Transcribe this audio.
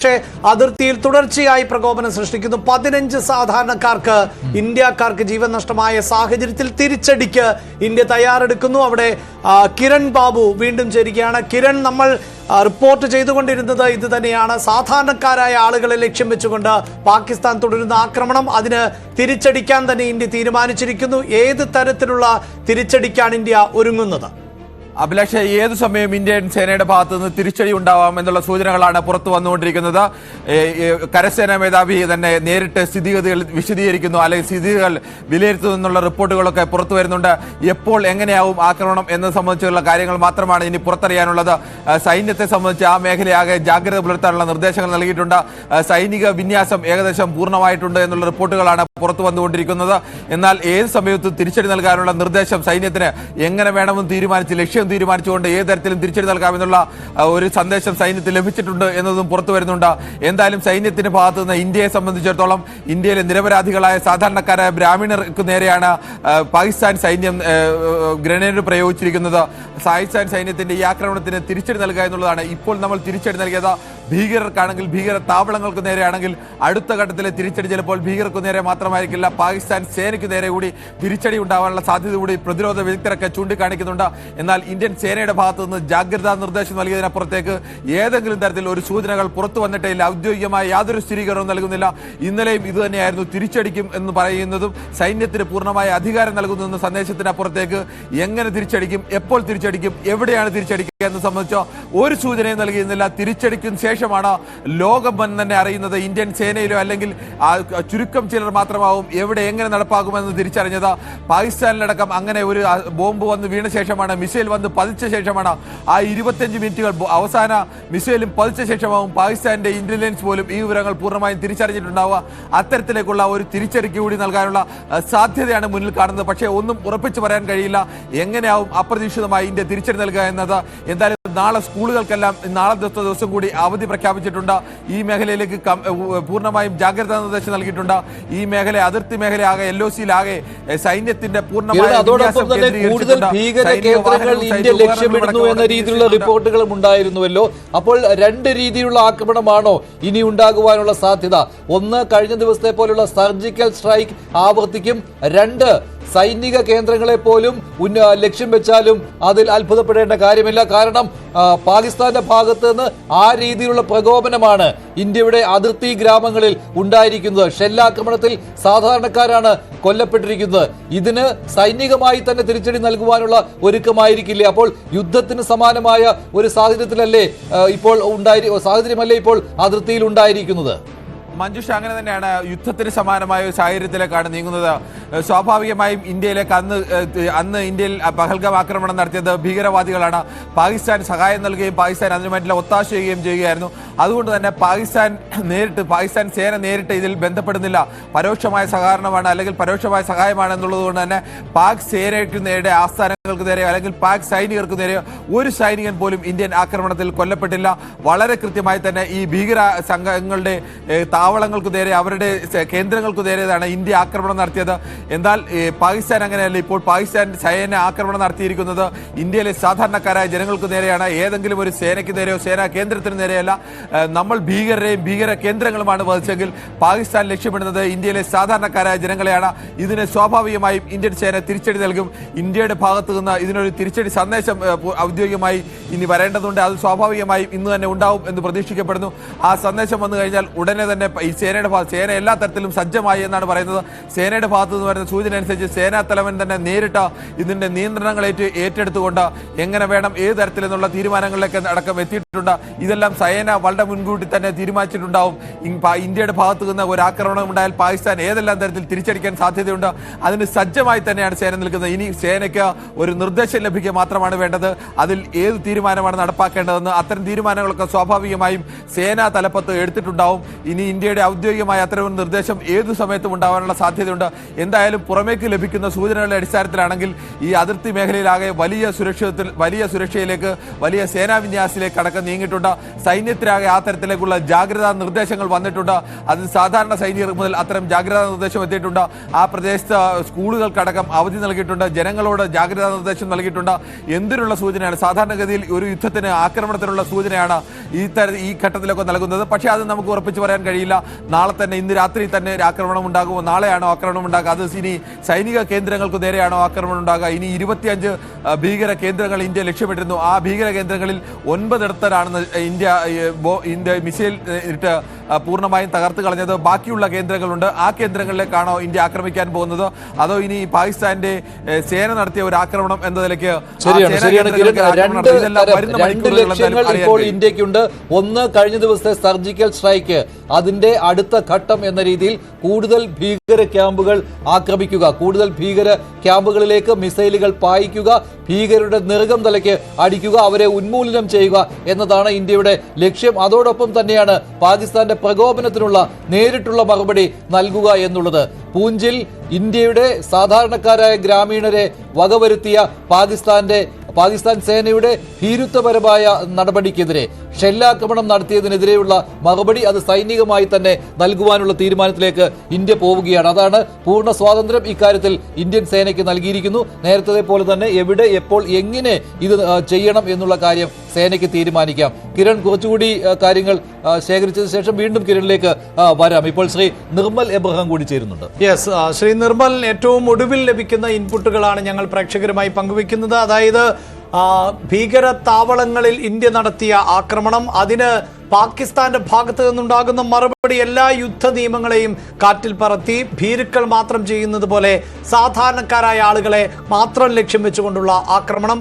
പക്ഷേ അതിർത്തിയിൽ തുടർച്ചയായി പ്രകോപനം സൃഷ്ടിക്കുന്നു. 15 സാധാരണക്കാർക്ക്, ഇന്ത്യക്കാർക്ക് ജീവൻ നഷ്ടമായ സാഹചര്യത്തിൽ തിരിച്ചടിക്ക് ഇന്ത്യ തയ്യാറെടുക്കുന്നു. അവിടെ കിരൺ ബാബു വീണ്ടും ചേരുകയാണ്. കിരൺ, നമ്മൾ റിപ്പോർട്ട് ചെയ്തുകൊണ്ടിരുന്നത് ഇത് തന്നെയാണ്. സാധാരണക്കാരായ ആളുകളെ ലക്ഷ്യം വെച്ചുകൊണ്ട് പാകിസ്ഥാൻ തുടരുന്ന ആക്രമണം, അതിന് തിരിച്ചടിക്കാൻ തന്നെ ഇന്ത്യ തീരുമാനിച്ചിരിക്കുന്നു. ഏത് തരത്തിലുള്ള തിരിച്ചടിക്കാണ് ഇന്ത്യ ഒരുങ്ങുന്നത്? അഭിലാഷ്, ഏതു സമയം ഇന്ത്യൻ സേനയുടെ ഭാഗത്തു നിന്ന് തിരിച്ചടി ഉണ്ടാവാം എന്നുള്ള സൂചനകളാണ് പുറത്തു വന്നുകൊണ്ടിരിക്കുന്നത്. കരസേനാ മേധാവി തന്നെ നേരിട്ട് സ്ഥിതിഗതികൾ വിശദീകരിക്കുന്നു, അല്ലെങ്കിൽ സ്ഥിതികൾ വിലയിരുത്തുന്നു എന്നുള്ള റിപ്പോർട്ടുകളൊക്കെ പുറത്തു വരുന്നുണ്ട്. എപ്പോൾ എങ്ങനെയാവും ആക്രമണം എന്നത് സംബന്ധിച്ചുള്ള കാര്യങ്ങൾ മാത്രമാണ് ഇനി പുറത്തറിയാനുള്ളത്. സൈന്യത്തെ സംബന്ധിച്ച് ആ മേഖലയാകെ ജാഗ്രത പുലർത്താനുള്ള നിർദ്ദേശങ്ങൾ നൽകിയിട്ടുണ്ട്. സൈനിക വിന്യാസം ഏകദേശം പൂർണ്ണമായിട്ടുണ്ട് എന്നുള്ള റിപ്പോർട്ടുകളാണ് പുറത്തു വന്നുകൊണ്ടിരിക്കുന്നത്. എന്നാൽ ഏത് സമയത്തും തിരിച്ചടി നൽകാനുള്ള നിർദ്ദേശം സൈന്യത്തിന് എങ്ങനെ വേണമെന്ന് തീരുമാനിച്ച്, ലക്ഷ്യം തീരുമാനിച്ചുകൊണ്ട് ഏത് തരത്തിലും തിരിച്ചടി നൽകാമെന്നുള്ള ഒരു സന്ദേശം സൈന്യത്തിന് ലഭിച്ചിട്ടുണ്ട് എന്നതും പുറത്തു വരുന്നുണ്ട്. എന്തായാലും സൈന്യത്തിന്റെ ഭാഗത്തു നിന്ന് ഇന്ത്യയെ സംബന്ധിച്ചിടത്തോളം ഇന്ത്യയിലെ നിരപരാധികളായ സാധാരണക്കാരായ ബ്രാഹ്മണർക്ക് നേരെയാണ് പാകിസ്ഥാൻ സൈന്യം ഗ്രനേഡ് പ്രയോഗിച്ചിരിക്കുന്നത്. പാകിസ്ഥാൻ സൈന്യത്തിന്റെ ഈ ആക്രമണത്തിന് തിരിച്ചടി നൽകുക എന്നുള്ളതാണ്. ഇപ്പോൾ നമ്മൾ തിരിച്ചടി നൽകിയത് ഭീകരർക്കാണെങ്കിൽ, ഭീകര താവളങ്ങൾക്ക് നേരെയാണെങ്കിൽ അടുത്ത ഘട്ടത്തിലെ തിരിച്ചടി ചിലപ്പോൾ ഭീകരർക്ക് നേരെ മാത്രമായിരിക്കില്ല, പാകിസ്ഥാൻ സേനയ്ക്ക് നേരെ കൂടി തിരിച്ചടി ഉണ്ടാവാനുള്ള സാധ്യത കൂടി പ്രതിരോധ വിദഗ്ധരൊക്കെ ചൂണ്ടിക്കാണിക്കുന്നുണ്ട്. എന്നാൽ ഇന്ത്യൻ സേനയുടെ ഭാഗത്തു നിന്ന് ജാഗ്രതാ നിർദ്ദേശം നൽകിയതിനപ്പുറത്തേക്ക് ഏതെങ്കിലും തരത്തിൽ ഒരു സൂചനകൾ പുറത്തു വന്നിട്ടില്ല. ഔദ്യോഗികമായ യാതൊരു സ്ഥിരീകരണവും നൽകുന്നില്ല. ഇന്നലെയും ഇത് തന്നെയായിരുന്നു, തിരിച്ചടിക്കും എന്ന് പറയുന്നതും സൈന്യത്തിന് പൂർണ്ണമായ അധികാരം നൽകുന്നു എന്ന സന്ദേശത്തിനപ്പുറത്തേക്ക് എങ്ങനെ തിരിച്ചടിക്കും, എപ്പോൾ തിരിച്ചടിക്കും, എവിടെയാണ് തിരിച്ചടിക്കുക എന്ന് സംബന്ധിച്ചോ ഒരു സൂചനയും നൽകിയിരുന്നില്ല. തിരിച്ചടിക്കും ശേഷമാണ് ലോകം തന്നെ അറിയുന്നത്. ഇന്ത്യൻ സേനയിലോ അല്ലെങ്കിൽ ചുരുക്കം ചിലർ മാത്രമാവും എവിടെ എങ്ങനെ നടപ്പാകുമെന്ന് തിരിച്ചറിഞ്ഞത്. പാകിസ്ഥാനിലടക്കം അങ്ങനെ ഒരു ബോംബ് വന്ന് വീണ ശേഷമാണ്, മിസൈൽ വന്ന് പതിച്ച ശേഷമാണ്, ആ 25 മിനിറ്റുകൾ അവസാന മിസൈലും പതിച്ച ശേഷമാവും പാകിസ്ഥാന്റെ ഇന്റലിജൻസ് പോലും ഈ വിവരങ്ങൾ പൂർണ്ണമായും തിരിച്ചറിഞ്ഞിട്ടുണ്ടാവുക. അത്തരത്തിലേക്കുള്ള ഒരു തിരിച്ചടിക്ക് കൂടി നൽകാനുള്ള സാധ്യതയാണ് മുന്നിൽ കാണുന്നത്. പക്ഷേ ഒന്നും ഉറപ്പിച്ചു പറയാൻ കഴിയില്ല എങ്ങനെയാവും അപ്രതീക്ഷിതമായി ഇന്ത്യ തിരിച്ചടി നൽകുക എന്നത്. എന്തായാലും നാളെ സ്കൂളുകൾക്കെല്ലാം നാളെ ദിവസം കൂടി അവധി പ്രഖ്യാപിച്ചിട്ടുണ്ട്. ഈ മേഖലയിലേക്ക് പൂർണ്ണമായും ജാഗ്രതാ നിർദ്ദേശം നൽകിയിട്ടുണ്ട്. ഈ മേഖല, അതിർത്തി മേഖലയാകെ LOCയിലാകെ സൈന്യത്തിന്റെ പൂർണ്ണമായ ഇന്ത്യ ലക്ഷ്യമിടുന്നു എന്ന രീതിയിലുള്ള റിപ്പോർട്ടുകളും ഉണ്ടായിരുന്നുവല്ലോ. അപ്പോൾ രണ്ട് രീതിയിലുള്ള ആക്രമണമാണോ ഇനി ഉണ്ടാകുവാനുള്ള സാധ്യത? ഒന്ന്, കഴിഞ്ഞ ദിവസത്തെ പോലുള്ള സർജിക്കൽ സ്ട്രൈക്ക് ആവർത്തിക്കും. രണ്ട്, സൈനിക കേന്ദ്രങ്ങളെ പോലും ലക്ഷ്യം വെച്ചാലും അതിൽ അത്ഭുതപ്പെടേണ്ട കാര്യമില്ല. കാരണം പാകിസ്ഥാന്റെ ഭാഗത്ത് നിന്ന് ആ രീതിയിലുള്ള പ്രകോപനമാണ് ഇന്ത്യയുടെ അതിർത്തി ഗ്രാമങ്ങളിൽ ഉണ്ടായിരിക്കുന്നത്. ഷെല്ലാക്രമണത്തിൽ സാധാരണക്കാരാണ് കൊല്ലപ്പെട്ടിരിക്കുന്നത്. ഇതിന് സൈനികമായി തന്നെ തിരിച്ചടി നൽകുവാനുള്ള ഒരുക്കമായിരിക്കില്ലേ? അപ്പോൾ യുദ്ധത്തിന് സമാനമായ ഒരു സാഹചര്യമല്ലേ ഇപ്പോൾ അതിർത്തിയിൽ ഉണ്ടായിരിക്കുന്നത്? മഞ്ജുഷ, അങ്ങനെ തന്നെയാണ്. യുദ്ധത്തിന് സമാനമായ ഒരു സാഹചര്യത്തിലേക്കാണ് നീങ്ങുന്നത്. സ്വാഭാവികമായും ഇന്ത്യയിലേക്ക് അന്ന് ഇന്ത്യയിൽ പഹൽഗാം ആക്രമണം നടത്തിയത് ഭീകരവാദികളാണ്. പാകിസ്ഥാൻ സഹായം നൽകുകയും പാകിസ്ഥാൻ അതിനു വേണ്ടിയുള്ള ഒത്താശ ചെയ്യുകയും ചെയ്യുകയായിരുന്നു. അതുകൊണ്ട് തന്നെ പാകിസ്ഥാൻ സേന നേരിട്ട് ഇതിൽ ബന്ധപ്പെടുന്നില്ല. പരോക്ഷമായ സഹകരണമാണ്, അല്ലെങ്കിൽ പരോക്ഷമായ സഹായമാണ് എന്നുള്ളത് കൊണ്ട് തന്നെ പാക് സേനയ്ക്ക് നേരെ, ആസ്ഥാനങ്ങൾക്ക് നേരെ അല്ലെങ്കിൽ പാക് സൈനികർക്ക് നേരെ ഒരു സൈനികൻ പോലും ഇന്ത്യൻ ആക്രമണത്തിൽ കൊല്ലപ്പെട്ടില്ല. വളരെ കൃത്യമായി തന്നെ ഈ ഭീകര സംഘങ്ങളുടെ താവളങ്ങൾക്ക് നേരെ, അവരുടെ കേന്ദ്രങ്ങൾക്ക് നേരെയാണ് ഇന്ത്യ ആക്രമണം നടത്തിയത്. എന്നാൽ പാകിസ്ഥാൻ അങ്ങനെയല്ല. ഇപ്പോൾ പാകിസ്ഥാൻ സൈന്യ ആക്രമണം നടത്തിയിരിക്കുന്നത് ഇന്ത്യയിലെ സാധാരണക്കാരായ ജനങ്ങൾക്ക് നേരെയാണ്. ഏതെങ്കിലും ഒരു സേനയ്ക്ക് നേരെയോ സേനാ കേന്ദ്രത്തിന് നേരെയല്ല. നമ്മൾ ഭീകരരെയും ഭീകര കേന്ദ്രങ്ങളുമാണ് വധിച്ചെങ്കിൽ പാകിസ്ഥാൻ ലക്ഷ്യമിടുന്നത് ഇന്ത്യയിലെ സാധാരണക്കാരായ ജനങ്ങളെയാണ്. ഇതിന് സ്വാഭാവികമായും ഇന്ത്യൻ സേന തിരിച്ചടി നൽകും. ഇന്ത്യയുടെ ഭാഗത്തു നിന്ന് ഇതിനൊരു തിരിച്ചടി സന്ദേശം ഔദ്യോഗികമായി ഇനി വരേണ്ടതുണ്ട്. അത് സ്വാഭാവികമായും ഇന്ന് തന്നെ ഉണ്ടാവും എന്ന് പ്രതീക്ഷിക്കപ്പെടുന്നു. ആ സന്ദേശം വന്നു കഴിഞ്ഞാൽ ഉടനെ തന്നെ ഈ സേന എല്ലാ തരത്തിലും സജ്ജമായി എന്നാണ് പറയുന്നത്. സേനയുടെ ഭാഗത്തു നിന്ന് വരുന്ന സൂചന അനുസരിച്ച് സേനാ തലവൻ തന്നെ നേരിട്ട് ഇതിന്റെ നിയന്ത്രണങ്ങൾ ഏറ്റെടുത്തുകൊണ്ട് എങ്ങനെ വേണം, ഏത് തരത്തിലെന്നുള്ള തീരുമാനങ്ങളിലേക്ക് അടക്കം എത്തിയിട്ടുണ്ട്. ഇതെല്ലാം സേന വളരെ മുൻകൂട്ടി തന്നെ തീരുമാനിച്ചിട്ടുണ്ടാവും. ഇന്ത്യയുടെ ഭാഗത്തു നിന്ന് ഒരു ആക്രമണം ഉണ്ടായാൽ പാകിസ്ഥാൻ ഏതെല്ലാം തരത്തിൽ തിരിച്ചടിക്കാൻ സാധ്യതയുണ്ട്, അതിന് സജ്ജമായി തന്നെയാണ് സേന നിൽക്കുന്നത്. ഇനി സേനയ്ക്ക് ഒരു നിർദ്ദേശം ലഭിക്കുക മാത്രമാണ് വേണ്ടത്, അതിൽ ഏത് തീരുമാനമാണ് നടപ്പാക്കേണ്ടതെന്ന്. അത്തരം തീരുമാനങ്ങളൊക്കെ സ്വാഭാവികമായും സേനാ തലപ്പത്ത് എടുത്തിട്ടുണ്ടാവും. ഇനി ഇന്ത്യയുടെ ഔദ്യോഗികമായ അത്തരം നിർദ്ദേശം ഏതു സമയത്തും ഉണ്ടാവാനുള്ള സാധ്യതയുണ്ട്. എന്തായാലും പുറമേക്ക് ലഭിക്കുന്ന സൂചനകളുടെ അടിസ്ഥാനത്തിലാണെങ്കിൽ ഈ അതിർത്തി മേഖലയിലാകെ വലിയ സുരക്ഷയിലേക്ക്, വലിയ സേനാവിന്യാസത്തിലേക്ക് അടക്കം നീങ്ങിയിട്ടുണ്ട്. സൈന്യത്തിലാകെ ആ തരത്തിലേക്കുള്ള ജാഗ്രതാ നിർദ്ദേശങ്ങൾ വന്നിട്ടുണ്ട്. അത് സാധാരണ സൈനികർ മുതൽ അത്തരം ജാഗ്രതാ നിർദ്ദേശം എത്തിയിട്ടുണ്ട്. ആ പ്രദേശത്ത് സ്കൂളുകൾക്കടക്കം അവധി നൽകിയിട്ടുണ്ട്. ജനങ്ങളോട് ജാഗ്രതാ നിർദ്ദേശം നൽകിയിട്ടുണ്ട്. എന്തിനുള്ള സൂചനയാണ്? സാധാരണഗതിയിൽ ഒരു യുദ്ധത്തിന്, ആക്രമണത്തിനുള്ള സൂചനയാണ് ഈ ഘട്ടത്തിലൊക്കെ നൽകുന്നത്. പക്ഷേ അത് നമുക്ക് ഉറപ്പിച്ചു പറയാൻ കഴിയില്ല. നാളെ തന്നെ, ഇന്ന് രാത്രി തന്നെ ആക്രമണം ഉണ്ടാകുമോ? നാളെയാണോ ആക്രമണം ഉണ്ടാകുക? അത് ഇനി സൈനിക കേന്ദ്രങ്ങൾക്ക് നേരെയാണോ ആക്രമണം ഉണ്ടാകുക? ഇനി 25 ഭീകര കേന്ദ്രങ്ങൾ ഇന്ത്യ ലക്ഷ്യമിട്ടിരുന്നു. ആ ഭീകര കേന്ദ്രങ്ങളിൽ 9 ഇടത്താണ് ഇന്ത്യ മിസൈൽ ഇട്ട് പൂർണ്ണമായും തകർത്ത് കളഞ്ഞത്. ബാക്കിയുള്ള കേന്ദ്രങ്ങളുണ്ട്. ആ കേന്ദ്രങ്ങളിലേക്കാണോ ഇന്ത്യ ആക്രമിക്കാൻ പോകുന്നത്? അതോ ഇനി പാകിസ്ഥാന്റെ സേന നടത്തിയ ഒരു ആക്രമണം എന്ന നിലയ്ക്ക് രണ്ട് ലക്ഷ്യങ്ങൾ ഇപ്പോൾ ഇന്ത്യക്കുണ്ട്. ഒന്ന്, കഴിഞ്ഞ ദിവസത്തെ സർജിക്കൽ സ്ട്രൈക്ക്, അതിന്റെ അടുത്ത ഘട്ടം എന്ന രീതിയിൽ കൂടുതൽ ഭീകര ക്യാമ്പുകൾ ആക്രമിക്കുക, കൂടുതൽ ഭീകര ക്യാമ്പുകളിലേക്ക് മിസൈലുകൾ പായിക്കുക, ഭീകരരുടെ നെറുകം തലയ്ക്ക് അടിക്കുക, അവരെ ഉന്മൂലനം ചെയ്യുക എന്നതാണ് ഇന്ത്യയുടെ ലക്ഷ്യം. അതോടൊപ്പം തന്നെയാണ് പാകിസ്ഥാന്റെ പ്രകോപനത്തിനുള്ള നേരിട്ടുള്ള മറുപടി നൽകുക എന്നുള്ളത്. പൂഞ്ചിൽ ഇന്ത്യയുടെ സാധാരണക്കാരായ ഗ്രാമീണരെ വകവരുത്തിയ പാകിസ്ഥാൻ സേനയുടെ ഭീരുത്വപരമായ നടപടിക്കെതിരെ, ഷെല്ലാക്രമണം നടത്തിയതിനെതിരെയുള്ള മറുപടി അത് സൈനികമായി തന്നെ നൽകുവാനുള്ള തീരുമാനത്തിലേക്ക് ഇന്ത്യ പോവുകയാണ്. അതാണ് പൂർണ്ണ സ്വാതന്ത്ര്യം ഇക്കാര്യത്തിൽ ഇന്ത്യൻ സേനയ്ക്ക് നൽകിയിരിക്കുന്നു. നേരത്തെ പോലെ തന്നെ എവിടെ, എപ്പോൾ, എങ്ങനെ ഇത് ചെയ്യണം എന്നുള്ള കാര്യം സേനയ്ക്ക് തീരുമാനിക്കാം. കിരൺ കുറച്ചുകൂടി കാര്യങ്ങൾ ശേഖരിച്ചതിന് ശേഷം വീണ്ടും കിരണിലേക്ക് വരാം. ഇപ്പോൾ ശ്രീ നിർമ്മൽ എബ്രഹാം കൂടി ചേരുന്നുണ്ട്. യെസ്, ശ്രീ നിർമ്മൽ, ഏറ്റവും ഒടുവിൽ ലഭിക്കുന്ന ഇൻപുട്ടുകളാണ് ഞങ്ങൾ പ്രേക്ഷകരുമായി പങ്കുവെക്കുന്നത്. അതായത് ഭീകര താവളങ്ങളിൽ ഇന്ത്യ നടത്തിയ ആക്രമണം, അതിന് പാകിസ്ഥാന്റെ ഭാഗത്ത് നിന്നുണ്ടാകുന്ന മറുപടി എല്ലാ യുദ്ധ നിയമങ്ങളെയും കാറ്റിൽ പറത്തി ഭീരുക്കൾ മാത്രം ചെയ്യുന്നത് പോലെ സാധാരണക്കാരായ ആളുകളെ മാത്രം ലക്ഷ്യം വെച്ചുകൊണ്ടുള്ള ആക്രമണം.